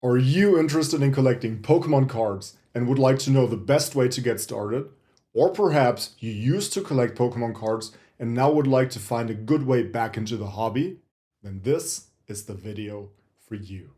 Are you interested in collecting Pokemon cards and would like to know the best way to get started? Or perhaps you used to collect Pokemon cards and now would like to find a good way back into the hobby? Then this is the video for you.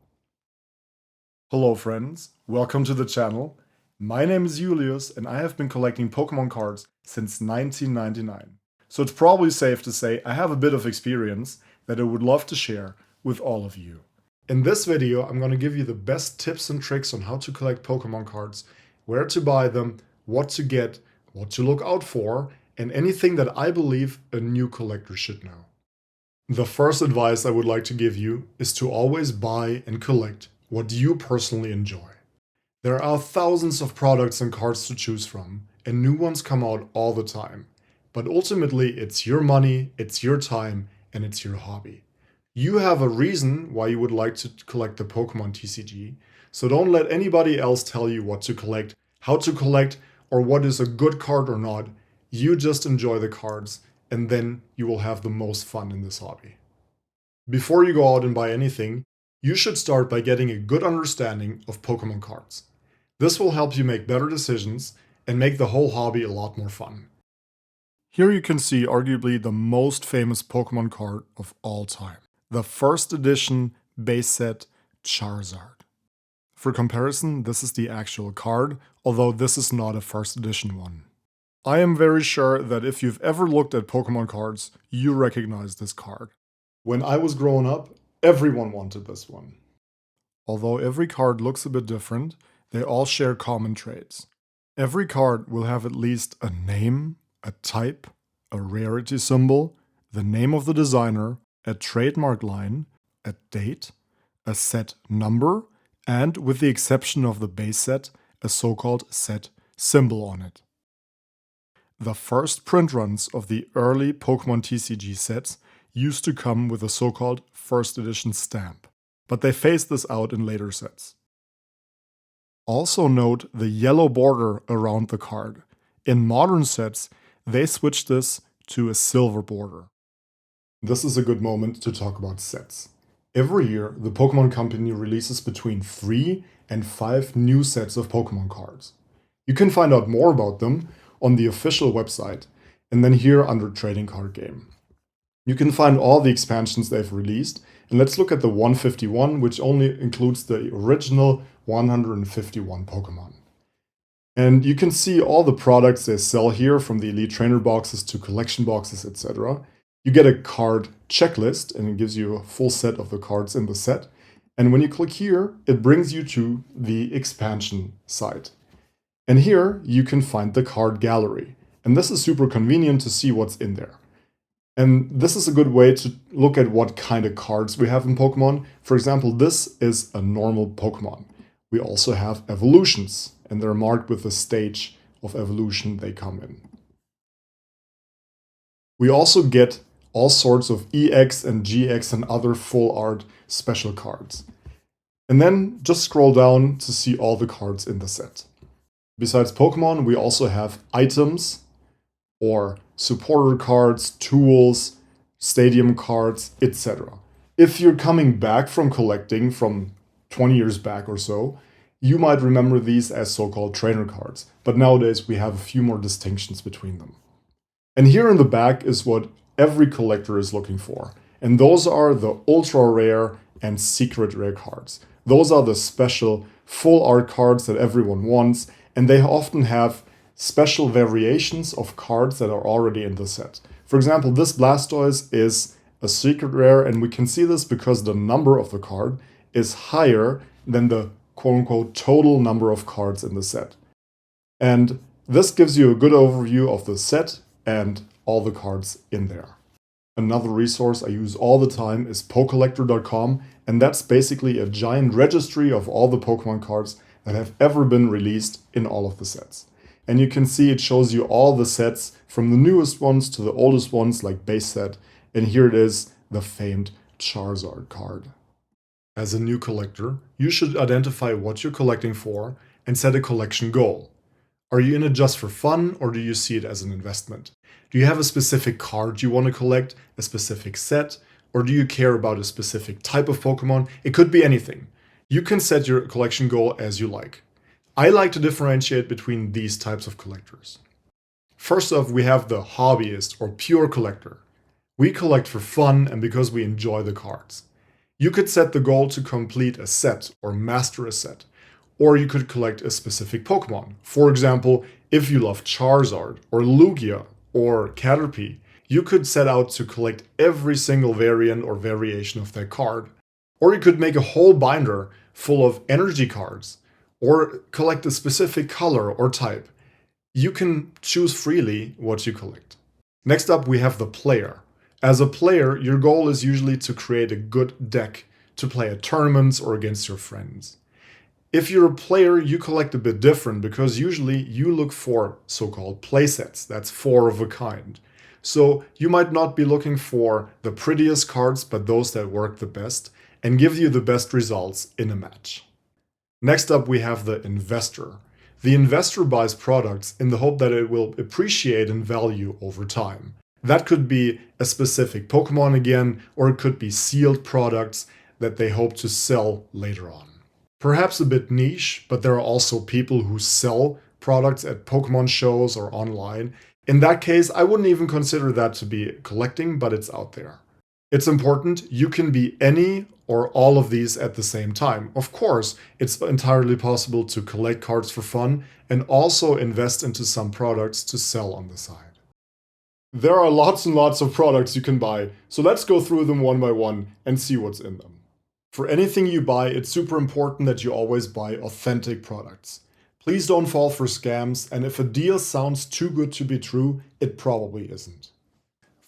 Hello friends, welcome to the channel. My name is Julius and I have been collecting Pokemon cards since 1999. So it's probably safe to say I have a bit of experience that I would love to share with all of you. In this video, I'm going to give you the best tips and tricks on how to collect Pokemon cards, where to buy them, what to get, what to look out for, and anything that I believe a new collector should know. The first advice I would like to give you is to always buy and collect what you personally enjoy. There are thousands of products and cards to choose from, and new ones come out all the time. But ultimately, it's your money, it's your time, and it's your hobby. You have a reason why you would like to collect the Pokemon TCG, so don't let anybody else tell you what to collect, how to collect, or what is a good card or not. You just enjoy the cards, and then you will have the most fun in this hobby. Before you go out and buy anything, you should start by getting a good understanding of Pokemon cards. This will help you make better decisions and make the whole hobby a lot more fun. Here you can see arguably the most famous Pokemon card of all time. The first edition base set Charizard. For comparison, this is the actual card, although this is not a first edition one. I am very sure that if you've ever looked at Pokemon cards, you recognize this card. When I was growing up, everyone wanted this one. Although every card looks a bit different, they all share common traits. Every card will have at least a name, a type, a rarity symbol, the name of the designer, a trademark line, a date, a set number, and, with the exception of the base set, a so-called set symbol on it. The first print runs of the early Pokemon TCG sets used to come with a so-called first edition stamp, but they phased this out in later sets. Also note the yellow border around the card. In modern sets, they switched this to a silver border. This is a good moment to talk about sets. Every year, the Pokemon Company releases between 3 and 5 new sets of Pokemon cards. You can find out more about them on the official website, and then here under Trading Card Game. You can find all the expansions they've released, and let's look at the 151, which only includes the original 151 Pokemon. And you can see all the products they sell here, from the Elite Trainer boxes to collection boxes, etc. You get a card checklist, and it gives you a full set of the cards in the set. And when you click here, it brings you to the expansion site. And here you can find the card gallery. And this is super convenient to see what's in there. And this is a good way to look at what kind of cards we have in Pokemon. For example, this is a normal Pokemon. We also have evolutions, and they're marked with the stage of evolution they come in. We also get all sorts of EX and GX and other full art special cards. And then just scroll down to see all the cards in the set. Besides Pokemon, we also have items or supporter cards, tools, stadium cards, etc. If you're coming back from collecting from 20 years back or so, you might remember these as so-called trainer cards, but nowadays we have a few more distinctions between them. And here in the back is what every collector is looking for, and those are the ultra rare and secret rare cards. Those are the special full art cards that everyone wants, and they often have special variations of cards that are already in the set. For example, this Blastoise is a secret rare, and we can see this because the number of the card is higher than the quote-unquote total number of cards in the set. And this gives you a good overview of the set and all the cards in there. Another resource I use all the time is pokecollector.com, and that's basically a giant registry of all the Pokemon cards that have ever been released in all of the sets. And you can see it shows you all the sets from the newest ones to the oldest ones like base set, and here it is, the famed Charizard card. As a new collector, you should identify what you're collecting for and set a collection goal. Are you in it just for fun, or do you see it as an investment? Do you have a specific card you want to collect, a specific set, or do you care about a specific type of Pokemon? It could be anything. You can set your collection goal as you like. I like to differentiate between these types of collectors. First off, we have the hobbyist or pure collector. We collect for fun and because we enjoy the cards. You could set the goal to complete a set or master a set, or you could collect a specific Pokemon. For example, if you love Charizard or Lugia or Caterpie, you could set out to collect every single variant or variation of that card. Or you could make a whole binder full of energy cards, or collect a specific color or type. You can choose freely what you collect. Next up, we have the player. As a player, your goal is usually to create a good deck to play at tournaments or against your friends. If you're a player, you collect a bit different because usually you look for so-called playsets. That's 4 of a kind. So you might not be looking for the prettiest cards, but those that work the best and give you the best results in a match. Next up, we have the investor. The investor buys products in the hope that it will appreciate in value over time. That could be a specific Pokemon again, or it could be sealed products that they hope to sell later on. Perhaps a bit niche, but there are also people who sell products at Pokemon shows or online. In that case, I wouldn't even consider that to be collecting, but it's out there. It's important you can be any or all of these at the same time. Of course, it's entirely possible to collect cards for fun and also invest into some products to sell on the side. There are lots and lots of products you can buy, so let's go through them one by one and see what's in them. For anything you buy, it's super important that you always buy authentic products. Please don't fall for scams, and if a deal sounds too good to be true, it probably isn't.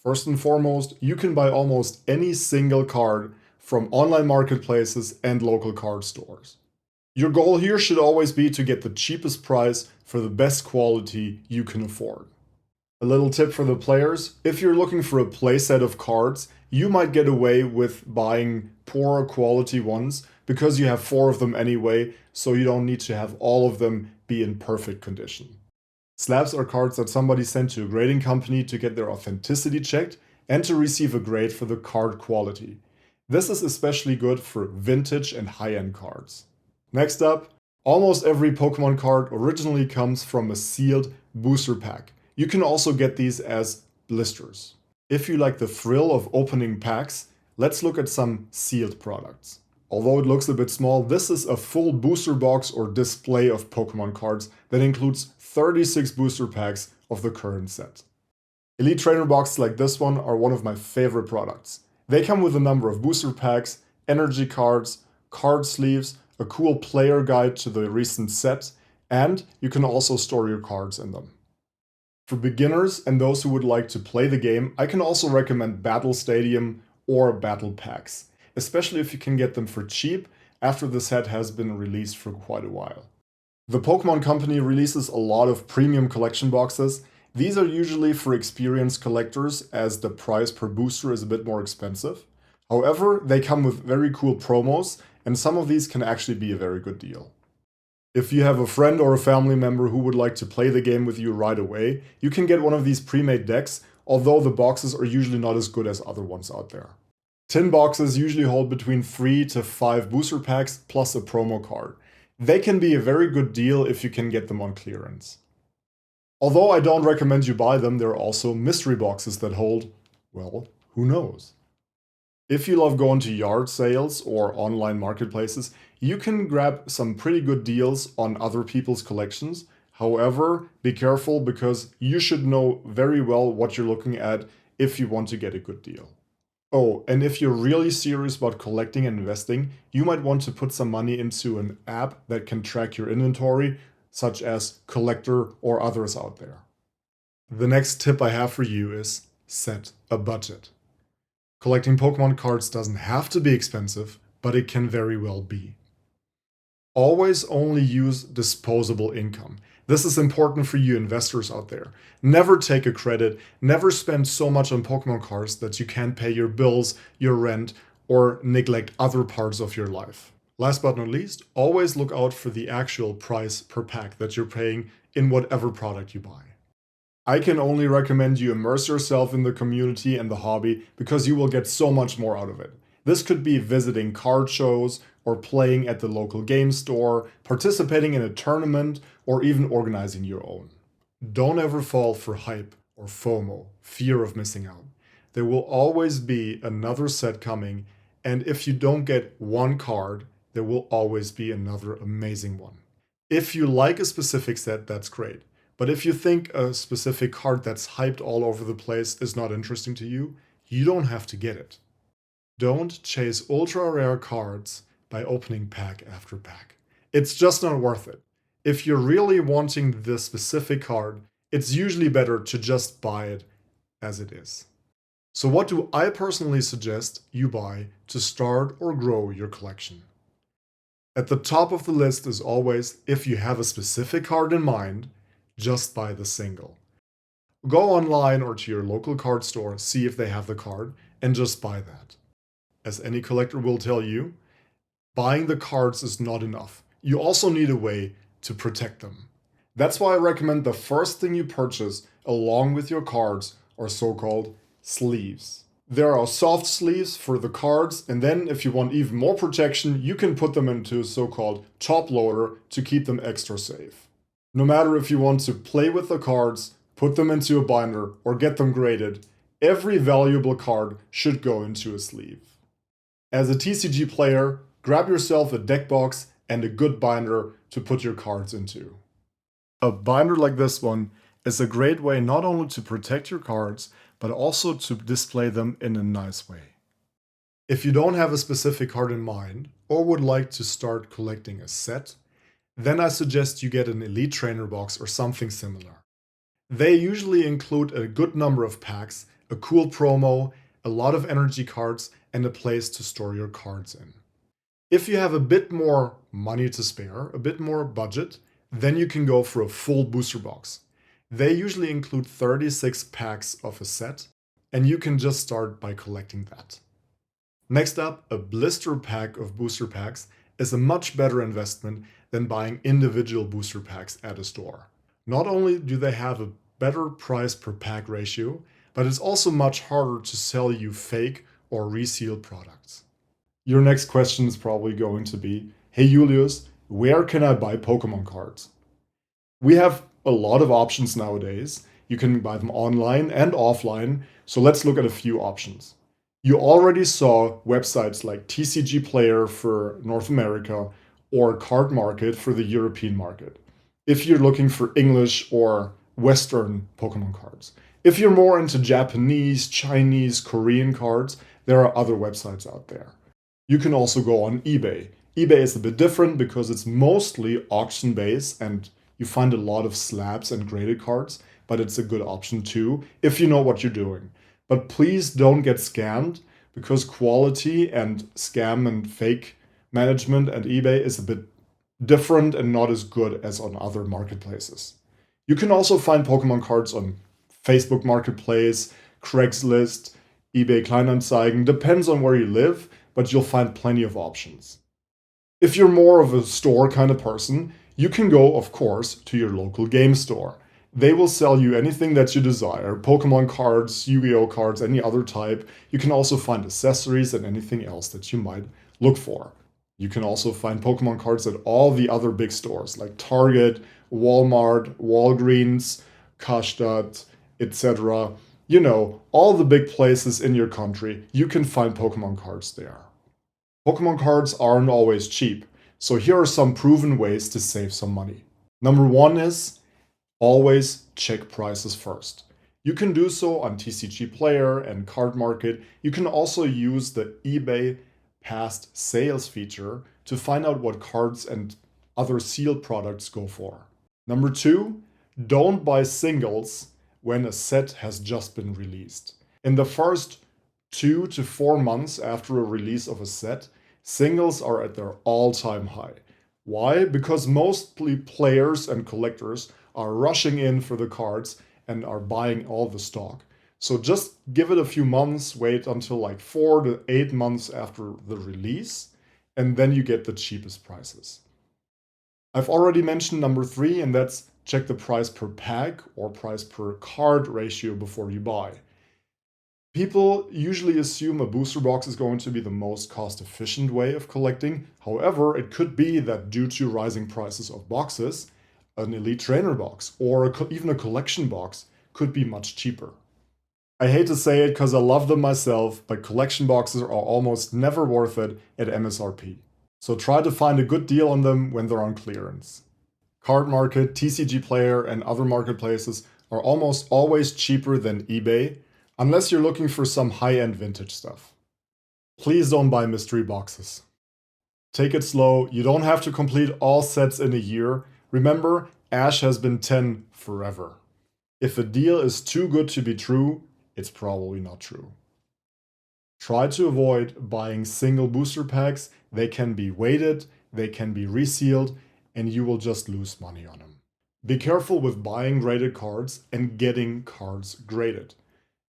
First and foremost, you can buy almost any single card from online marketplaces and local card stores. Your goal here should always be to get the cheapest price for the best quality you can afford. A little tip for the players, if you're looking for a playset of cards, you might get away with buying poorer quality ones because you have 4 of them anyway, so you don't need to have all of them be in perfect condition. Slabs are cards that somebody sent to a grading company to get their authenticity checked and to receive a grade for the card quality. This is especially good for vintage and high-end cards. Next up, almost every Pokemon card originally comes from a sealed booster pack. You can also get these as blisters. If you like the thrill of opening packs, let's look at some sealed products. Although it looks a bit small, this is a full booster box or display of Pokemon cards that includes 36 booster packs of the current set. Elite Trainer boxes like this one are one of my favorite products. They come with a number of booster packs, energy cards, card sleeves, a cool player guide to the recent set, and you can also store your cards in them. For beginners and those who would like to play the game, I can also recommend Battle Stadium or Battle Packs, especially if you can get them for cheap after the set has been released for quite a while. The Pokemon Company releases a lot of premium collection boxes. These are usually for experienced collectors as the price per booster is a bit more expensive. However, they come with very cool promos and some of these can actually be a very good deal. If you have a friend or a family member who would like to play the game with you right away, you can get one of these pre-made decks, although the boxes are usually not as good as other ones out there. Tin boxes usually hold between 3 to 5 booster packs plus a promo card. They can be a very good deal if you can get them on clearance. Although I don't recommend you buy them, there are also mystery boxes that hold, well, who knows? If you love going to yard sales or online marketplaces, you can grab some pretty good deals on other people's collections. However, be careful because you should know very well what you're looking at if you want to get a good deal. Oh, and if you're really serious about collecting and investing, you might want to put some money into an app that can track your inventory, such as Collector or others out there. The next tip I have for you is set a budget. Collecting Pokemon cards doesn't have to be expensive, but it can very well be. Always only use disposable income. This is important for you investors out there. Never take a credit, never spend so much on Pokemon cards that you can't pay your bills, your rent, or neglect other parts of your life. Last but not least, always look out for the actual price per pack that you're paying in whatever product you buy. I can only recommend you immerse yourself in the community and the hobby because you will get so much more out of it. This could be visiting card shows or playing at the local game store, participating in a tournament, or even organizing your own. Don't ever fall for hype or FOMO, fear of missing out. There will always be another set coming, and if you don't get one card, there will always be another amazing one. If you like a specific set, that's great. But if you think a specific card that's hyped all over the place is not interesting to you, you don't have to get it. Don't chase ultra rare cards by opening pack after pack. It's just not worth it. If you're really wanting this specific card, it's usually better to just buy it as it is. So what do I personally suggest you buy to start or grow your collection? At the top of the list is always, if you have a specific card in mind, just buy the single. Go online or to your local card store, see if they have the card, and just buy that. As any collector will tell you, buying the cards is not enough. You also need a way to protect them. That's why I recommend the first thing you purchase along with your cards are so-called sleeves. There are soft sleeves for the cards, and then if you want even more protection, you can put them into a so-called top loader to keep them extra safe. No matter if you want to play with the cards, put them into a binder, or get them graded, every valuable card should go into a sleeve. As a TCG player, grab yourself a deck box and a good binder to put your cards into. A binder like this one is a great way not only to protect your cards, but also to display them in a nice way. If you don't have a specific card in mind, or would like to start collecting a set, then I suggest you get an Elite Trainer box or something similar. They usually include a good number of packs, a cool promo, a lot of energy cards, and a place to store your cards in. If you have a bit more money to spare, a bit more budget, then you can go for a full booster box. They usually include 36 packs of a set, and you can just start by collecting that. Next up, a blister pack of booster packs is a much better investment than buying individual booster packs at a store. Not only do they have a better price per pack ratio, but it's also much harder to sell you fake or resealed products. Your next question is probably going to be, hey Julius, where can I buy Pokemon cards? We have a lot of options nowadays. You can buy them online and offline, so let's look at a few options. You already saw websites like TCG Player for North America or Card Market for the European market, if you're looking for English or Western Pokemon cards. If you're more into Japanese, Chinese, Korean cards, there are other websites out there. You can also go on eBay. eBay is a bit different because it's mostly auction-based and you find a lot of slabs and graded cards, but it's a good option too if you know what you're doing. But please don't get scammed because quality and scam and fake management at eBay is a bit different and not as good as on other marketplaces. You can also find Pokemon cards on Facebook Marketplace, Craigslist, eBay Kleinanzeigen, depends on where you live, but you'll find plenty of options. If you're more of a store kind of person, you can go, of course, to your local game store. They will sell you anything that you desire, Pokemon cards, Yu-Gi-Oh cards, any other type. You can also find accessories and anything else that you might look for. You can also find Pokemon cards at all the other big stores like Target, Walmart, Walgreens, Karstadt, etc. You know, all the big places in your country, you can find Pokemon cards there. Pokemon cards aren't always cheap, so here are some proven ways to save some money. Number one is always check prices first. You can do so on TCG Player and Card Market. You can also use the eBay past sales feature to find out what cards and other sealed products go for. Number two, don't buy singles when a set has just been released. In the first 2 to 4 months after a release of a set, singles are at their all-time high. Why? Because mostly players and collectors are rushing in for the cards and are buying all the stock. So just give it a few months, wait until like 4 to 8 months after the release, and then you get the cheapest prices. I've already mentioned number 3, and that's check the price per pack or price per card ratio before you buy. People usually assume a booster box is going to be the most cost-efficient way of collecting. However, it could be that due to rising prices of boxes, an elite trainer box or even a collection box could be much cheaper. I hate to say it because I love them myself, but collection boxes are almost never worth it at MSRP. So try to find a good deal on them when they're on clearance. Card Market, TCG Player, and other marketplaces are almost always cheaper than eBay, unless you're looking for some high-end vintage stuff. Please don't buy mystery boxes. Take it slow, you don't have to complete all sets in a year. Remember, Ash has been 10 forever. If a deal is too good to be true, it's probably not true. Try to avoid buying single booster packs. They can be weighted, they can be resealed, and you will just lose money on them. Be careful with buying graded cards and getting cards graded.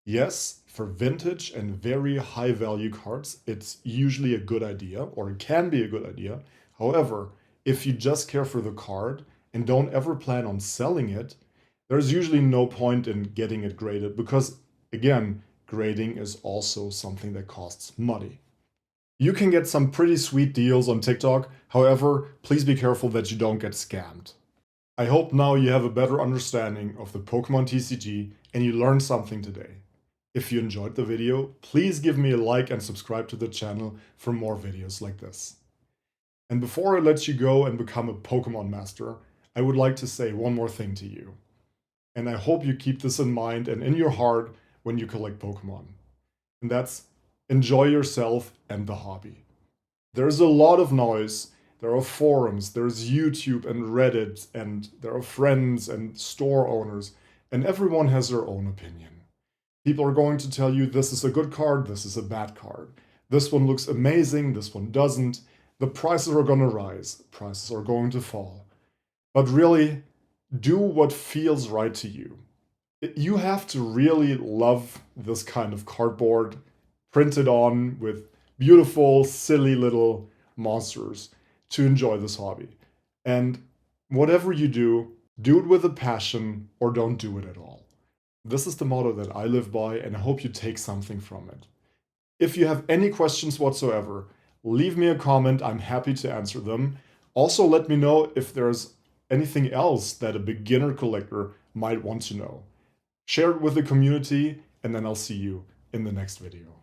Yes, for vintage and very high value cards, it's usually a good idea, or it can be a good idea. However, if you just care for the card and don't ever plan on selling it, there's usually no point in getting it graded because, again, grading is also something that costs money. You can get some pretty sweet deals on TikTok, however, please be careful that you don't get scammed. I hope now you have a better understanding of the Pokemon TCG and you learned something today. If you enjoyed the video, please give me a like and subscribe to the channel for more videos like this. And before I let you go and become a Pokemon master, I would like to say one more thing to you. And I hope you keep this in mind and in your heart when you collect Pokemon. And that's enjoy yourself and the hobby. There's a lot of noise. There are forums, there's YouTube and Reddit, and there are friends and store owners, and everyone has their own opinion. People are going to tell you this is a good card, this is a bad card. This one looks amazing, this one doesn't. The prices are going to rise, prices are going to fall. But really, do what feels right to you. You have to really love this kind of cardboard printed on with beautiful, silly little monsters to enjoy this hobby. And whatever you do it with a passion or don't do it at all. This is the motto that I live by, and I hope you take something from it. If you have any questions whatsoever, leave me a comment. I'm happy to answer them. Also, let me know if there's anything else that a beginner collector might want to know. Share it with the community, and then I'll see you in the next video.